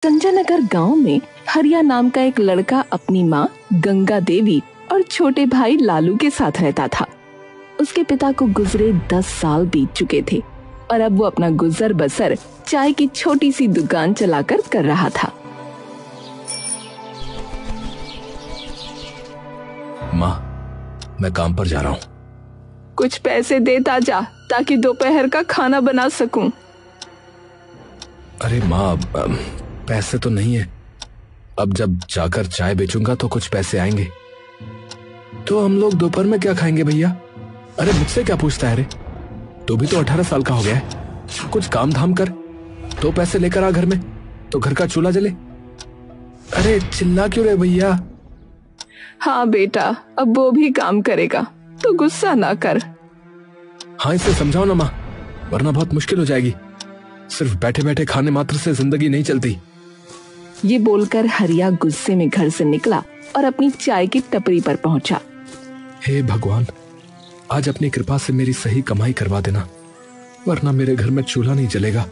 संजय नगर गांव में हरिया नाम का एक लड़का अपनी माँ गंगा देवी और छोटे भाई लालू के साथ रहता था। उसके पिता को गुजरे 10 साल बीत चुके थे और अब वो अपना गुजर बसर चाय की छोटी सी दुकान चलाकर कर रहा था। माँ, मैं काम पर जा रहा हूँ। कुछ पैसे देता जा ताकि दोपहर का खाना बना सकूं। अरे माँ, पैसे तो नहीं है। अब जब जाकर चाय बेचूंगा तो कुछ पैसे आएंगे। तो हम लोग दोपहर में क्या खाएंगे भैया? अरे मुझसे क्या पूछता है रे? तू भी तो 18 साल का हो गया है। कुछ काम धाम कर तो पैसे लेकर आ घर में, तो घर का चूल्हा जले। अरे चिल्ला क्यों रे भैया? हाँ बेटा, अब वो भी काम करेगा तो गुस्सा ना कर। हाँ, इसे समझाओ ना माँ, वरना बहुत मुश्किल हो जाएगी। सिर्फ बैठे बैठे खाने मात्र से जिंदगी नहीं चलती। ये बोलकर हरिया गुस्से में घर से निकला और अपनी चाय की टपरी पर पहुंचा। हे भगवान, आज अपनी कृपा से मेरी सही कमाई करवा देना, वरना मेरे घर में चूल्हा नहीं जलेगा।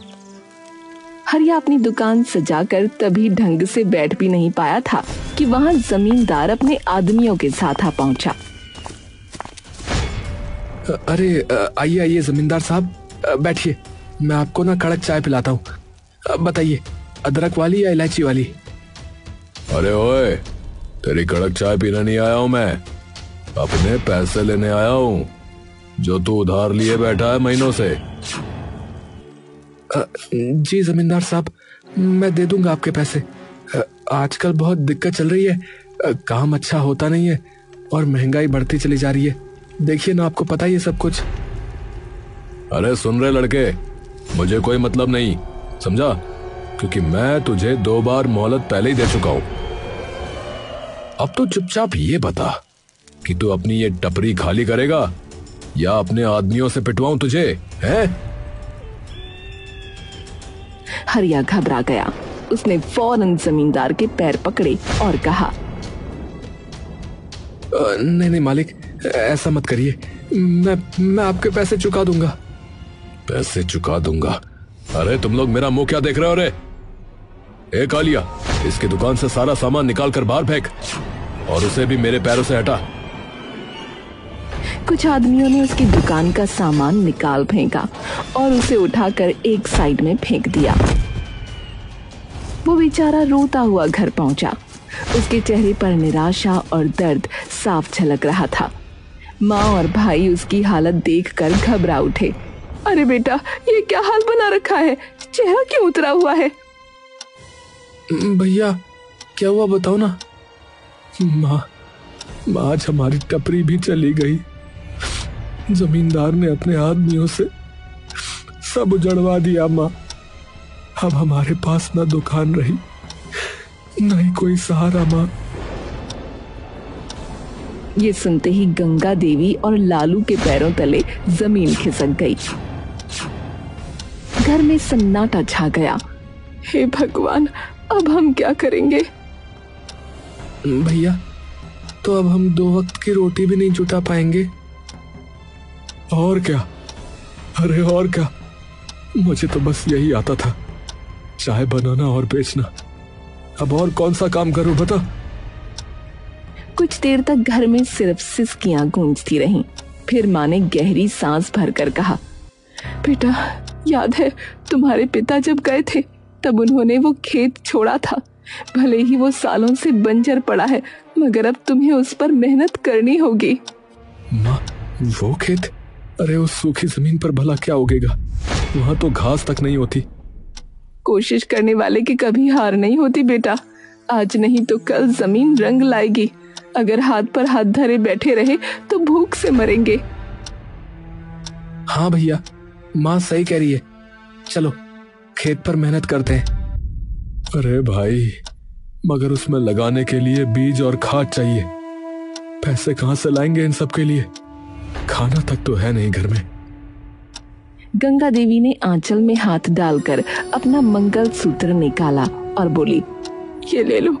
हरिया अपनी दुकान सजाकर तभी ढंग से बैठ भी नहीं पाया था कि वहां जमींदार अपने आदमियों के साथ आ पहुंचा। अरे आइए आइए जमींदार साहब, बैठिए। मैं आपको ना कड़क चाय पिलाता हूँ। बताइए, अदरक वाली या इलायची वाली? अरे ओए, तेरी कड़क चाय पीने नहीं आया हूं मैं, अपने पैसे लेने आया हूं जो तू उधार लिए बैठा है महीनों से। जी जमींदार साहब, मैं दे दूंगा आपके पैसे। आजकल बहुत दिक्कत चल रही है, काम अच्छा होता नहीं है और महंगाई बढ़ती चली जा रही है। देखिए ना, आपको पता ही है सब कुछ। अरे सुन रहे लड़के, मुझे कोई मतलब नहीं, समझा? क्योंकि मैं तुझे 2 बार मोहलत पहले ही दे चुका हूं। अब तो चुपचाप ये बता कि तू अपनी ये टपरी खाली करेगा या अपने आदमियों से पिटवाऊं तुझे, हैं? हरिया घबरा गया। उसने फौरन जमींदार के पैर पकड़े और कहा, नहीं नहीं मालिक, ऐसा मत करिए। मैं आपके पैसे चुका दूंगा। पैसे चुका दूंगा? अरे तुम लोग मेरा मुंह क्या देख रहे हो रे? ए कालिया, इसकी दुकान से सारा सामान निकाल कर बाहर फेंक और उसे भी मेरे पैरों से हटा। कुछ आदमियों ने उसकी दुकान का सामान निकाल फेंका और उसे उठाकर एक साइड में फेंक दिया। वो बेचारा रोता हुआ घर पहुंचा। उसके चेहरे पर निराशा और दर्द साफ झलक रहा था। माँ और भाई उसकी हालत देखकर घबरा उठे। अरे बेटा, ये क्या हाल बना रखा है? चेहरा क्यों उतरा हुआ है? भैया क्या हुआ बताओ ना। माँ, आज हमारी टपरी भी चली गई। जमींदार ने अपने आदमियों से सब उजड़वा दिया माँ। अब हमारे पास ना दुकान रही, नहीं कोई सहारा माँ। ये सुनते ही गंगा देवी और लालू के पैरों तले जमीन खिसक गई। घर में सन्नाटा छा गया। हे भगवान, अब हम क्या करेंगे? भैया, तो अब हम 2 वक्त की रोटी भी नहीं जुटा पाएंगे। और क्या? अरे और क्या, मुझे तो बस यही आता था, चाय बनाना और बेचना। अब और कौन सा काम करूं बता? कुछ देर तक घर में सिर्फ सिसकियां गूंजती रहीं। फिर माँ ने गहरी सांस भरकर कहा, बेटा, याद है तुम्हारे पिता जब गए थे तब उन्होंने वो खेत छोड़ा था। भले ही वो सालों से बंजर पड़ा है, मगर अब तुम्हें उस पर मेहनत करनी होगी। माँ, वो खेत? अरे उस सूखी जमीन पर भला क्या उगेगा? वहां तो घास तक नहीं होती। कोशिश करने वाले की कभी हार नहीं होती बेटा। आज नहीं तो कल जमीन रंग लाएगी। अगर हाथ पर हाथ धरे बैठे रहे तो भूख से मरेंगे। हाँ भैया, माँ सही कह रही है। चलो खेत पर मेहनत करते हैं। अरे भाई, मगर उसमें लगाने के लिए बीज और खाद चाहिए। पैसे कहां से लाएंगे इन सब के लिए? खाना तक तो है नहीं घर में। गंगा देवी ने आंचल में हाथ डालकर अपना मंगल सूत्र निकाला और बोली, ये ले लो,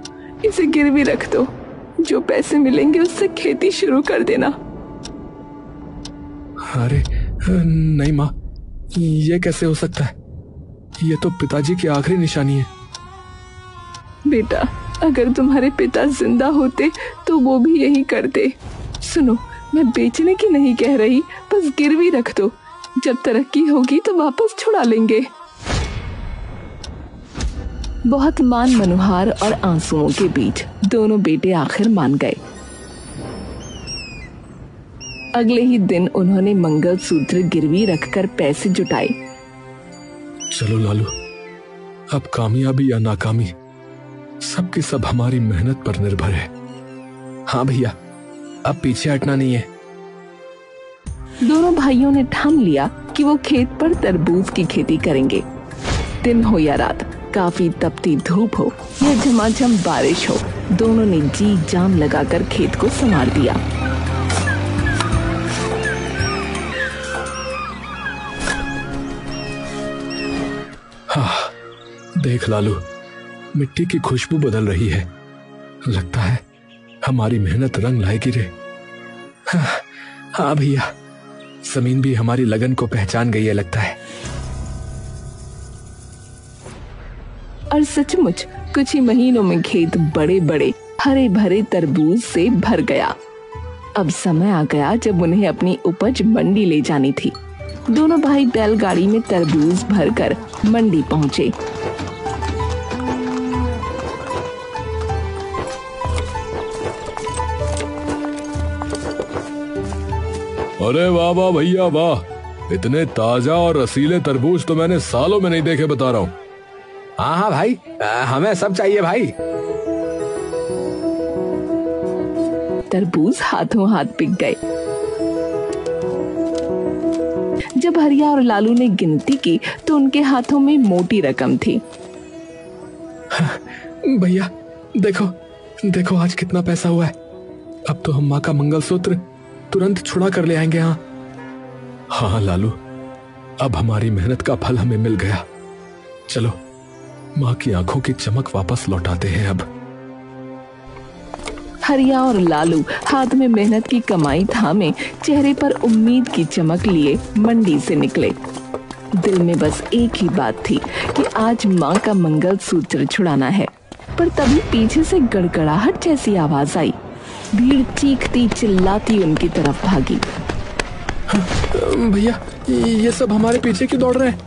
इसे गिरवी रख दो। जो पैसे मिलेंगे उससे खेती शुरू कर देना। अरे नहीं माँ, ये कैसे हो सकता है? ये तो पिताजी की आखिरी निशानी है। बेटा, अगर तुम्हारे पिता जिंदा होते तो वो भी यही करते। सुनो, मैं बेचने की नहीं कह रही, बस गिरवी रख दो, जब तरक्की होगी तो वापस छुड़ा लेंगे। बहुत मान मनोहार और आंसुओं के बीच दोनों बेटे आखिर मान गए। अगले ही दिन उन्होंने मंगलसूत्र गिरवी रखकर पैसे जुटाए। चलो लालू, अब कामयाबी या नाकामी सबकी सब हमारी मेहनत पर निर्भर है। हाँ भैया, अब पीछे हटना नहीं है। दोनों भाइयों ने ठान लिया कि वो खेत पर तरबूज की खेती करेंगे। दिन हो या रात, काफी तपती धूप हो या झमाझम बारिश हो, दोनों ने जी जान लगाकर खेत को संवार दिया। हाँ, देख लालू, मिट्टी की खुशबू बदल रही है। लगता है हमारी मेहनत रंग लाएगी रे। हाँ भैया, जमीन भी हमारी लगन को पहचान गई है लगता है। और सचमुच कुछ ही महीनों में खेत बड़े बड़े हरे भरे तरबूज से भर गया। अब समय आ गया जब उन्हें अपनी उपज मंडी ले जानी थी। दोनों भाई बैलगाड़ी में तरबूज भरकर मंडी पहुंचे। अरे वाह वाह भैया वाह, इतने ताजा और रसीले तरबूज तो मैंने सालों में नहीं देखे, बता रहा हूँ। हाँ हाँ भाई, हमें सब चाहिए भाई। तरबूज हाथों हाथ बिक गए। जब हरिया और लालू ने गिनती की तो उनके हाथों में मोटी रकम थी। भैया देखो देखो, आज कितना पैसा हुआ है। अब तो हम माँ का मंगलसूत्र तुरंत छुड़ा कर ले आएंगे। हाँ लालू, अब हमारी मेहनत का फल हमें मिल गया। चलो माँ की आंखों की चमक वापस लौटाते हैं अब। हरिया और लालू हाथ में मेहनत की कमाई थामे, चेहरे पर उम्मीद की चमक लिए मंडी से निकले। दिल में बस एक ही बात थी कि आज माँ का मंगलसूत्र छुड़ाना है। पर तभी पीछे से गड़गड़ाहट जैसी आवाज आई। भीड़ चीखती चिल्लाती उनकी तरफ भागी। भैया, ये सब हमारे पीछे क्यों दौड़ रहे हैं?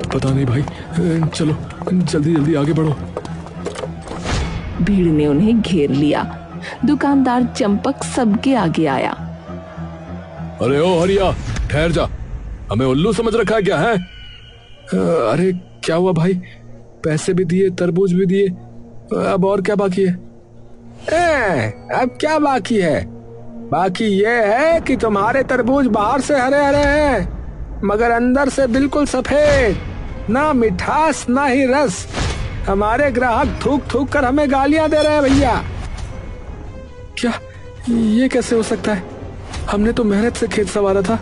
पता नहीं भाई, चलो जल्दी जल्दी आगे बढ़ो। भीड़ ने उन्हें घेर लिया। दुकानदार चंपक सबके आगे आया। अरे ओ हरिया, ठहर जा, हमें उल्लू समझ रखा है क्या है? अरे क्या हुआ भाई, पैसे भी दिए, तरबूज भी दिए, अब और क्या बाकी है? अब क्या बाकी है? बाकी ये है कि तुम्हारे तरबूज बाहर से हरे हरे हैं मगर अंदर से बिल्कुल सफेद, ना मिठास ना ही रस। हमारे ग्राहक थूक थूक कर हमें गालियां दे रहे हैं भैया। क्या ये कैसे हो सकता है? हमने तो मेहनत से खेत संवारा था।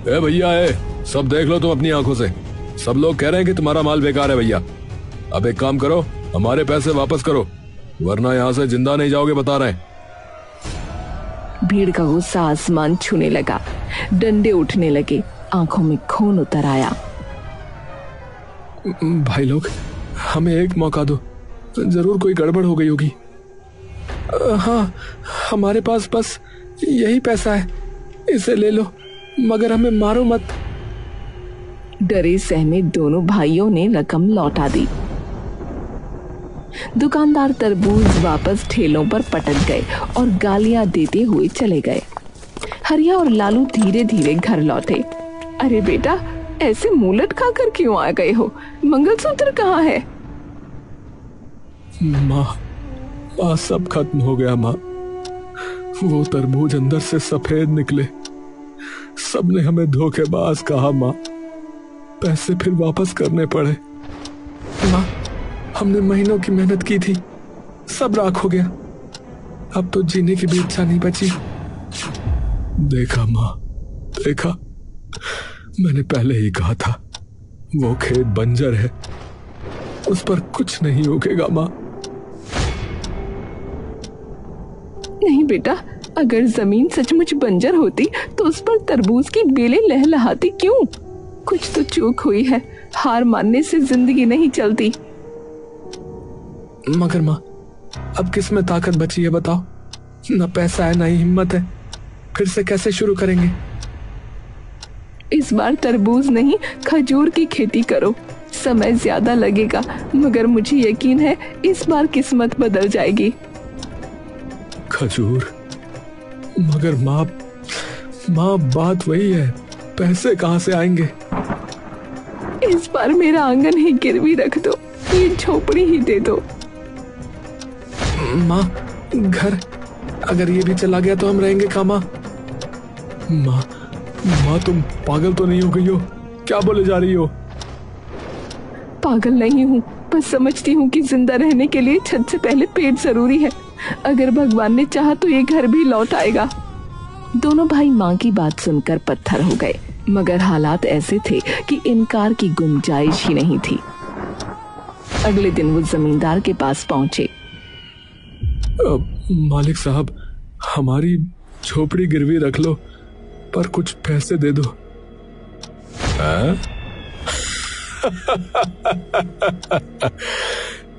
ए भैया, सब देख लो तुम अपनी आंखों से। सब लोग कह रहे हैं कि तुम्हारा माल बेकार है भैया। अब एक काम करो, हमारे पैसे वापस करो, वरना यहाँ से जिंदा नहीं जाओगे, बता रहे हैं। भीड़ का गुस्सा आसमान छूने लगा। डंडे उठने लगे, आंखों में खून उतर आया। भाई लोग, हमें एक मौका दो, जरूर कोई गड़बड़ हो गई होगी। हाँ, हमारे पास बस यही पैसा है, इसे ले लो, मगर हमें मारो मत। डरे सहमे दोनों भाइयों ने रकम लौटा दी। दुकानदार तरबूज वापस ठेलों पर पटक गए और गालियां देते हुए चले गए। हरिया और लालू धीरे धीरे घर लौटे। अरे बेटा, ऐसे मुंह लटका कर क्यों आ गए हो? मंगलसूत्र कहाँ है? माँ, सब खत्म हो गया माँ। वो तरबूज अंदर से सफेद निकले। सबने हमें धोखेबाज कहा माँ, पैसे फिर वापस करने पड़े। माँ, हमने महीनों की मेहनत की थी, सब राख हो गया। अब तो जीने की भी इच्छा नहीं बची। देखा माँ, देखा, मैंने पहले ही कहा था, वो खेत बंजर है, उस पर कुछ नहीं उगेगा माँ। नहीं बेटा, अगर जमीन सचमुच बंजर होती तो उस पर तरबूज की बेलें लहलहाती क्यों? कुछ तो चूक हुई है, हार मानने से जिंदगी नहीं चलती। मगर माँ, अब किस में ताकत बची है बताओ? ना पैसा है ना ही हिम्मत है। फिर से कैसे शुरू करेंगे? इस बार तरबूज नहीं, खजूर की खेती करो। समय ज्यादा लगेगा, मगर मुझे यकीन है इस बार किस्मत बदल जाएगी। खजूर? मगर माँ, बात वही है, पैसे कहाँ से आएंगे? इस बार मेरा आंगन ही गिरवी रख दो, ये झोपड़ी ही दे दो। माँ, घर अगर ये भी चला गया तो हम रहेंगे कहाँ माँ? माँ तुम पागल तो नहीं हो गई हो? क्या बोले जा रही हो? पागल नहीं हूँ, बस समझती हूँ कि जिंदा रहने के लिए छत से पहले पेट जरूरी है। अगर भगवान ने चाहा तो ये घर भी लौट आएगा। दोनों भाई माँ की बात सुनकर पत्थर हो गए, मगर हालात ऐसे थे कि इनकार की गुंजाइश ही नहीं थी। अगले दिन वो जमींदार के पास पहुंचे। मालिक साहब, हमारी झोपड़ी गिरवी रख लो, पर कुछ पैसे दे दो।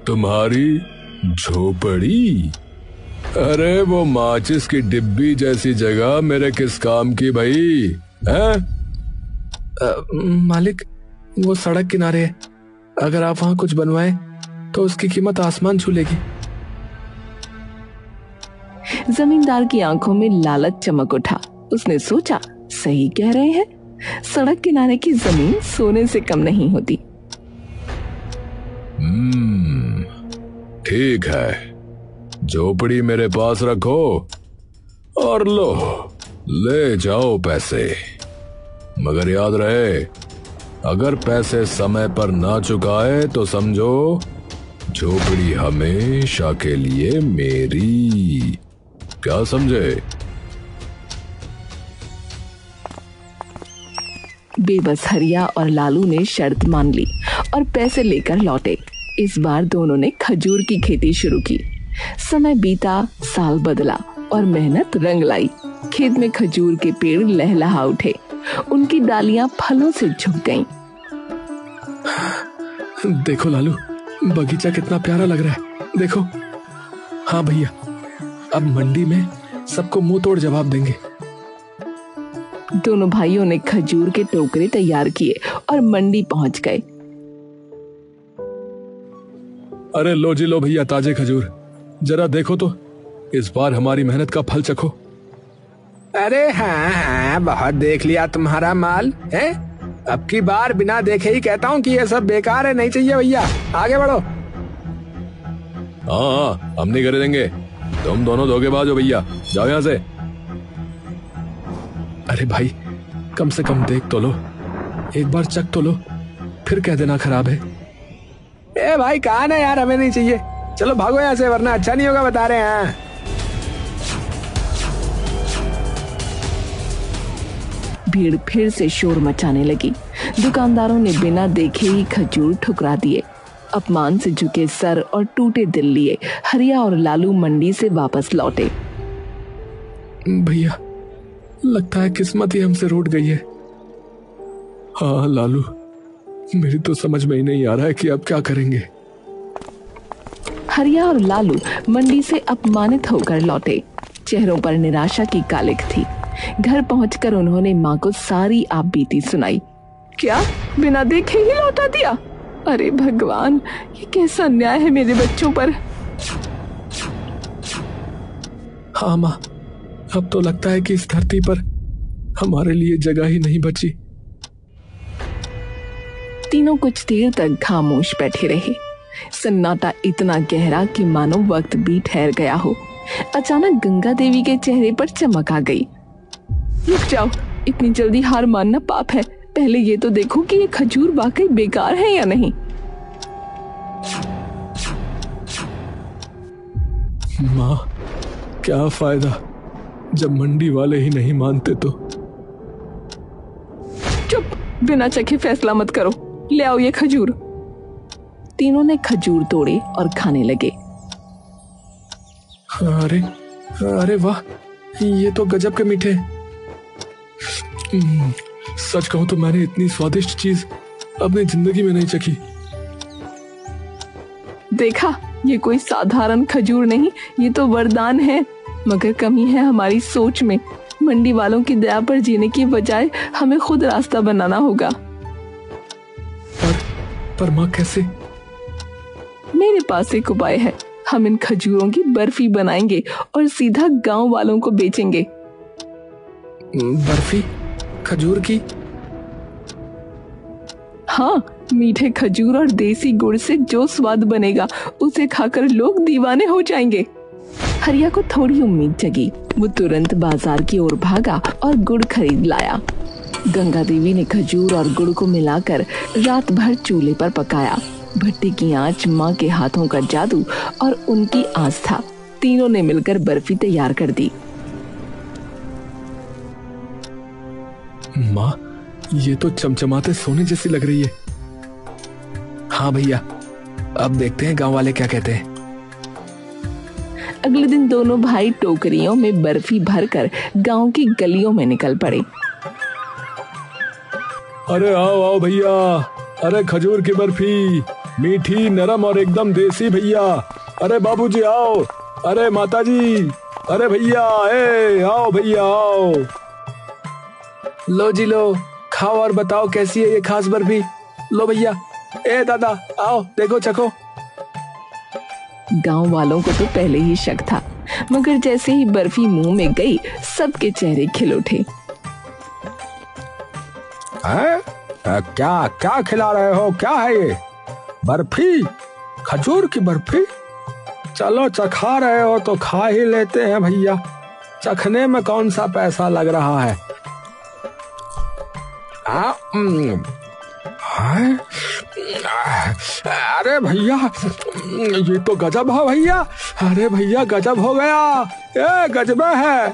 तुम्हारी झोपड़ी? अरे वो माचिस की डिब्बी जैसी जगह मेरे किस काम की भाई? मालिक, वो सड़क किनारे है, अगर आप वहां कुछ बनवाएं तो उसकी कीमत आसमान छू लेगी। जमींदार की आंखों में लालच चमक उठा। उसने सोचा, सही कह रहे हैं, सड़क किनारे की जमीन सोने से कम नहीं होती। ठीक है, झोपड़ी मेरे पास रखो और लो, ले जाओ पैसे। मगर याद रहे, अगर पैसे समय पर ना चुकाए तो समझो झोपड़ी हमेशा के लिए मेरी। क्या समझे? बेबस हरिया और लालू ने शर्त मान ली और पैसे लेकर लौटे। इस बार दोनों ने खजूर की खेती शुरू की। समय बीता, साल बदला और मेहनत रंग लाई। खेत में खजूर के पेड़ लहलहा उठे, उनकी डालियां फलों से झुक गईं। देखो लालू, बगीचा कितना प्यारा लग रहा है, देखो। हाँ भैया, अब मंडी में सबको मुंह तोड़ जवाब देंगे। दोनों भाइयों ने खजूर के टोकरे तैयार किए और मंडी पहुंच गए। अरे लो जी लो भैया, ताजे खजूर, जरा देखो तो, इस बार हमारी मेहनत का फल चखो। अरे हाँ, बहुत देख लिया तुम्हारा माल है। अब की बार बिना देखे ही कहता हूँ कि ये सब बेकार है, नहीं चाहिए भैया, आगे बढ़ो। हाँ, हम नहीं करे देंगे, तुम दोनों धोखेबाज हो भैया, जाओ यहाँ से। अरे भाई, कम से कम देख तो लो, एक बार चख तो लो, फिर कह देना खराब है। ए भाई, कहा ना यार, हमें नहीं चाहिए, चलो भागो यहाँ से, वरना अच्छा नहीं होगा, बता रहे हैं। भीड़ फिर से शोर मचाने लगी। दुकानदारों ने बिना देखे ही खजूर ठुकरा दिए। अपमान से झुके सर और टूटे दिल लिए हरिया और लालू मंडी से वापस लौटे। भैया, लगता है किस्मत ही हमसे रूठ गई है। हाँ लालू, मेरी तो समझ में ही नहीं आ रहा है कि अब क्या करेंगे। हरिया और लालू मंडी से अपमानित होकर लौटे। चेहरों पर निराशा की कालिख थी। घर पहुंचकर उन्होंने माँ को सारी आप बीती सुनाई। क्या, बिना देखे ही लौटा दिया? अरे भगवान, ये कैसा अन्याय है मेरे बच्चों पर। हाँ माँ, अब तो लगता है कि इस धरती पर हमारे लिए जगह ही नहीं बची। तीनों कुछ देर तक खामोश बैठे रहे। सन्नाटा इतना गहरा कि मानो वक्त भी ठहर गया हो। अचानक गंगा देवी के चेहरे पर चमक आ गई। रुक जाओ, इतनी जल्दी हार मानना पाप है। पहले ये तो देखो कि ये खजूर वाकई बेकार है या नहीं। माँ, क्या फायदा जब मंडी वाले ही नहीं मानते तो। चुप, बिना चखे फैसला मत करो, ले आओ ये खजूर। तीनों ने खजूर तोड़े और खाने लगे। अरे अरे वाह, ये तो गजब के मीठे। सच कहूं तो मैंने इतनी स्वादिष्ट चीज अपनी जिंदगी में नहीं चखी। देखा, ये कोई साधारण खजूर नहीं, ये तो वरदान है। मगर कमी है हमारी सोच में। मंडी वालों की दया पर जीने की बजाय हमें खुद रास्ता बनाना होगा। पर माँ कैसे? मेरे पास एक उपाय है। हम इन खजूरों की बर्फी बनाएंगे और सीधा गांव वालों को बेचेंगे। बर्फी खजूर की? हाँ, मीठे खजूर और देसी गुड़ से जो स्वाद बनेगा उसे खाकर लोग दीवाने हो जाएंगे। हरिया को थोड़ी उम्मीद जगी। वो तुरंत बाजार की ओर भागा और गुड़ खरीद लाया। गंगा देवी ने खजूर और गुड़ को मिलाकर रात भर चूल्हे पर पकाया। भट्टी की आंच, माँ के हाथों का जादू और उनकी आस्था, तीनों ने मिलकर बर्फी तैयार कर दी। माँ, ये तो चमचमाते सोने जैसी लग रही है। हाँ भैया, अब देखते हैं गांव वाले क्या कहते हैं। अगले दिन दोनों भाई टोकरियों में बर्फी भरकर गांव की गलियों में निकल पड़े। अरे आओ आओ भैया, अरे खजूर की बर्फी, मीठी, नरम और एकदम देसी भैया। अरे बाबूजी आओ, अरे माताजी, अरे भैया, आओ भैया आओ। लो जी लो, खाओ और बताओ कैसी है ये खास बर्फी। लो भैया, दादा आओ देखो चखो। गांव वालों को तो पहले ही शक था, मगर जैसे ही बर्फी मुंह में गई सबके चेहरे खिल उठे। क्या क्या खिला रहे हो? क्या है ये? बर्फी? खजूर की बर्फी? चलो चखा रहे हो तो खा ही लेते हैं भैया। चखने में कौन सा पैसा लग रहा है? अरे भैया, ये तो गजब है भैया। अरे भैया गजब हो गया, ये गजब है।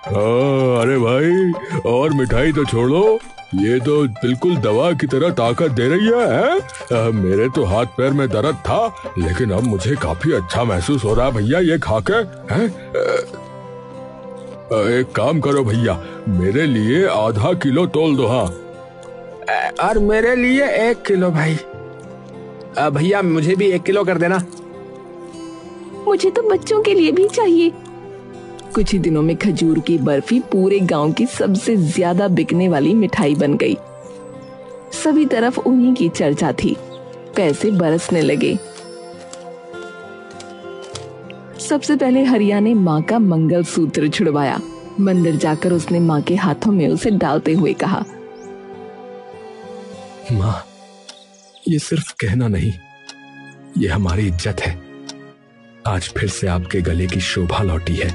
अरे भाई, और मिठाई तो छोड़ो, ये तो बिल्कुल दवा की तरह ताकत दे रही है। मेरे तो हाथ पैर में दर्द था, लेकिन अब मुझे काफी अच्छा महसूस हो रहा है भैया ये खाकर। एक काम करो भैया, मेरे लिए आधा किलो तोल दो। हाँ, और मेरे लिए 1 किलो भाई। भैया मुझे भी 1 किलो कर देना। मुझे तो बच्चों के लिए भी चाहिए। कुछ ही दिनों में खजूर की बर्फी पूरे गांव की सबसे ज्यादा बिकने वाली मिठाई बन गई। सभी तरफ उन्हीं की चर्चा थी। पैसे बरसने लगे। सबसे पहले हरिया ने माँ का मंगलसूत्र छुड़वाया। मंदिर जाकर उसने माँ के हाथों में उसे डालते हुए कहा, माँ, ये सिर्फ कहना नहीं, ये हमारी इज्जत है। आज फिर से आपके गले की शोभा लौटी है।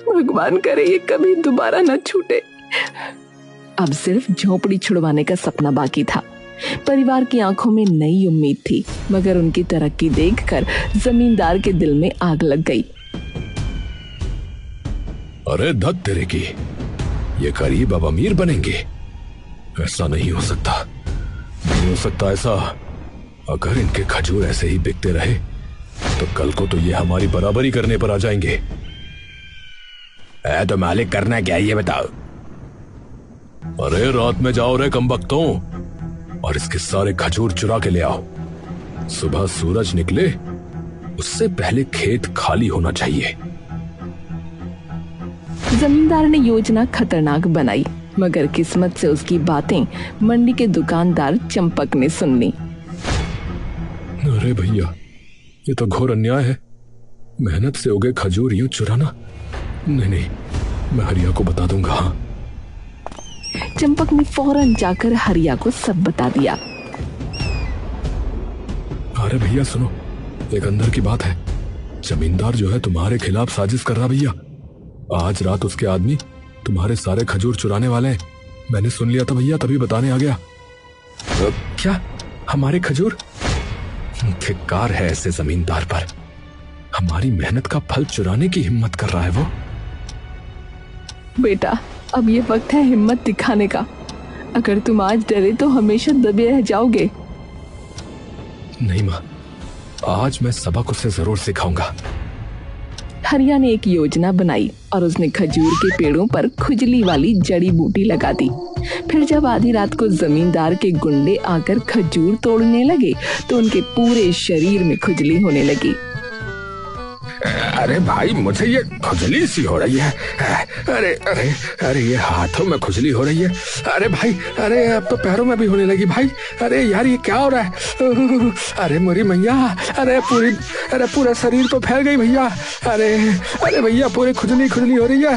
भगवान करे ये कभी दोबारा न छूटे। अब सिर्फ झोपड़ी छुड़वाने का सपना बाकी था। परिवार की आंखों में नई उम्मीद थी, मगर उनकी तरक्की देखकर जमींदार के दिल में आग लग गई। अरे धत तेरे की, ये गरीब अब अमीर बनेंगे? ऐसा नहीं हो सकता, नहीं हो सकता ऐसा। अगर इनके खजूर ऐसे ही बिकते रहे तो कल को तो ये हमारी बराबरी करने पर आ जाएंगे। तो मालिक करना क्या ये बताओ? अरे रात में जाओ रे कमबख्तों, और इसके सारे खजूर चुरा के ले आओ। सुबह सूरज निकले उससे पहले खेत खाली होना चाहिए। जमींदार ने योजना खतरनाक बनाई, मगर किस्मत से उसकी बातें मंडी के दुकानदार चंपक ने सुन ली। अरे भैया, ये तो घोर अन्याय है। मेहनत से उगे खजूर यूं चुराना? नहीं, मैं हरिया को बता दूंगा। हाँ। चंपक ने फौरन जाकर हरिया को सब बता दिया। अरे भैया सुनो, एक अंदर की बात है। जमींदार जो है तुम्हारे खिलाफ साजिश कर रहा भैया। आज रात उसके आदमी तुम्हारे सारे खजूर चुराने वाले हैं। मैंने सुन लिया था भैया, तभी बताने आ गया। क्या हमारे खजूर? धिक्कार है ऐसे जमींदार पर। हमारी मेहनत का फल चुराने की हिम्मत कर रहा है वो। बेटा, अब ये वक्त है हिम्मत दिखाने का। अगर तुम आज डरे तो हमेशा दबे रह जाओगे। नहीं माँ, आज मैं सबक उसे जरूर सिखाऊंगा। हरिया ने एक योजना बनाई और उसने खजूर के पेड़ों पर खुजली वाली जड़ी बूटी लगा दी। फिर जब आधी रात को जमींदार के गुंडे आकर खजूर तोड़ने लगे तो उनके पूरे शरीर में खुजली होने लगी। अरे भाई, मुझे ये खुजली सी हो रही है। अरे अरे अरे, ये हाथों में खुजली हो रही है। अरे भाई, अरे अब तो पैरों में भी होने लगी भाई। अरे यार, ये क्या हो रहा है? अरे मोरी मैया, अरे पूरा शरीर तो फैल गई भैया। अरे अरे भैया, पूरी खुजली खुजली हो रही है।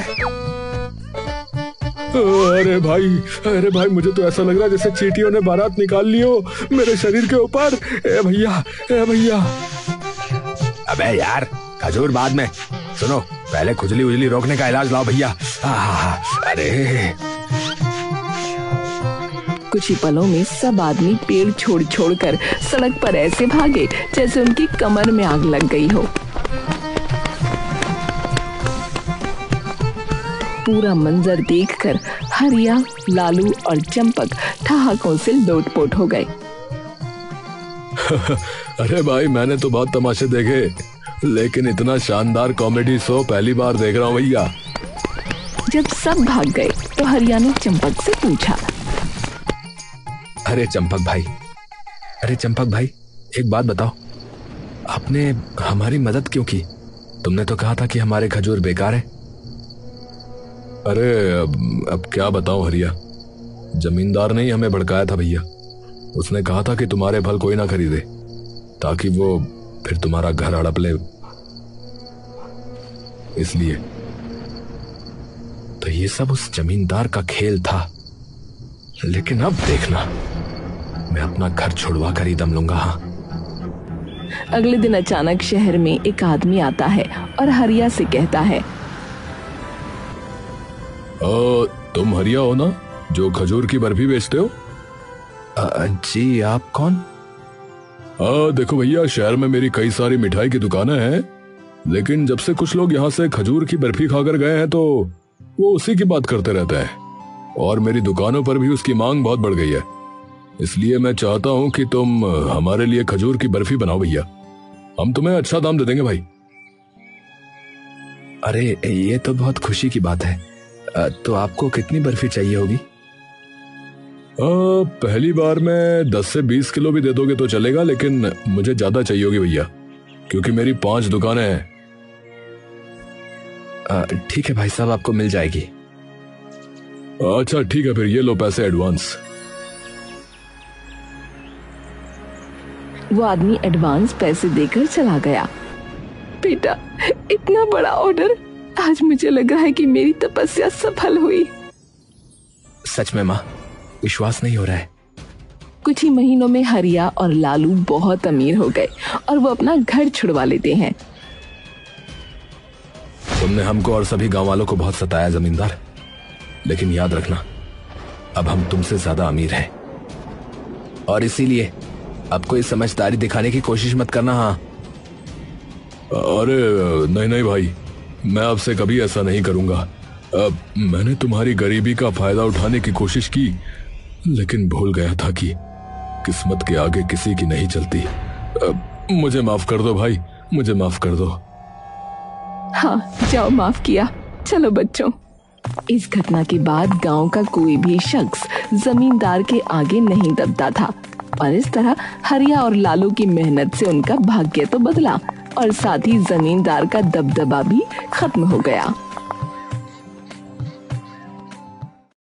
अरे भाई, मुझे तो ऐसा लग रहा है जैसे चींटियों ने बारात निकाल ली हो मेरे शरीर के ऊपर। ए भैया। अबे यार, खजूर बाद में, सुनो, पहले खुजली उजली रोकने का इलाज लाओ भैया। अरे कुछ ही पलों में सब आदमी पेड़ छोड़ छोड़ कर सड़क पर ऐसे भागे जैसे उनकी कमर में आग लग गई हो। पूरा मंजर देखकर हरिया, लालू और चंपक ठहाकों से लोटपोट हो गए। अरे भाई, मैंने तो बहुत तमाशे देखे, लेकिन इतना शानदार कॉमेडी शो पहली बार देख रहा हूँ भैया। जब सब भाग गए तो हरिया ने चंपक से पूछा, अरे चंपक भाई, एक बात बताओ, आपने हमारी मदद क्यों की? तुमने तो कहा था कि हमारे खजूर बेकार है। अरे अब क्या बताऊं हरिया, जमींदार ने ही हमें भड़काया था भैया। उसने कहा था कि तुम्हारे फल कोई ना खरीदे ताकि वो फिर तुम्हारा घर हड़प ले, इसलिए। तो ये सब उस जमींदार का खेल था। लेकिन अब देखना, मैं अपना घर छुड़वा कर ही दम लूंगा। हाँ। अगले दिन अचानक शहर में एक आदमी आता है और हरिया से कहता है, तुम हरिया हो ना, जो खजूर की बर्फी बेचते हो? जी, आप कौन? देखो भैया, शहर में मेरी कई सारी मिठाई की दुकानें हैं, लेकिन जब से कुछ लोग यहाँ से खजूर की बर्फी खाकर गए हैं तो वो उसी की बात करते रहते हैं और मेरी दुकानों पर भी उसकी मांग बहुत बढ़ गई है। इसलिए मैं चाहता हूँ कि तुम हमारे लिए खजूर की बर्फी बनाओ भैया। हम तुम्हें अच्छा दाम दे देंगे भाई। अरे ये तो बहुत खुशी की बात है। तो आपको कितनी बर्फी चाहिए होगी? पहली बार में 10 से 20 किलो भी दे दोगे तो चलेगा, लेकिन मुझे ज्यादा चाहिए होगी भैया, क्योंकि मेरी 5 दुकानें हैं। ठीक है भाई साहब, आपको मिल जाएगी। अच्छा ठीक है, फिर ये लो पैसे एडवांस। वो आदमी एडवांस पैसे देकर चला गया। बेटा, इतना बड़ा ऑर्डर, आज मुझे लग रहा है कि मेरी तपस्या सफल हुई। सच में माँ, विश्वास नहीं हो रहा है। कुछ ही महीनों में हरिया और लालू बहुत अमीर हो गए और वो अपना घर छुड़वा लेते हैं। तुमने हमको और सभी गांव वालों को बहुत सताया जमींदार, लेकिन याद रखना, अब हम तुमसे ज्यादा अमीर हैं और इसीलिए अब कोई समझदारी दिखाने की कोशिश मत करना। हाँ। अरे नहीं भाई, मैं आपसे कभी ऐसा नहीं करूंगा। मैंने तुम्हारी गरीबी का फायदा उठाने की कोशिश की, लेकिन भूल गया था कि किस्मत के आगे किसी की नहीं चलती। मुझे माफ कर दो भाई, मुझे माफ कर दो। हाँ, जाओ, माफ किया। चलो बच्चों। इस घटना के बाद गांव का कोई भी शख्स जमींदार के आगे नहीं दबता था और इस तरह हरिया और लालू की मेहनत से उनका भाग्य तो बदला और साथ ही जमींदार का दबदबा भी खत्म हो गया।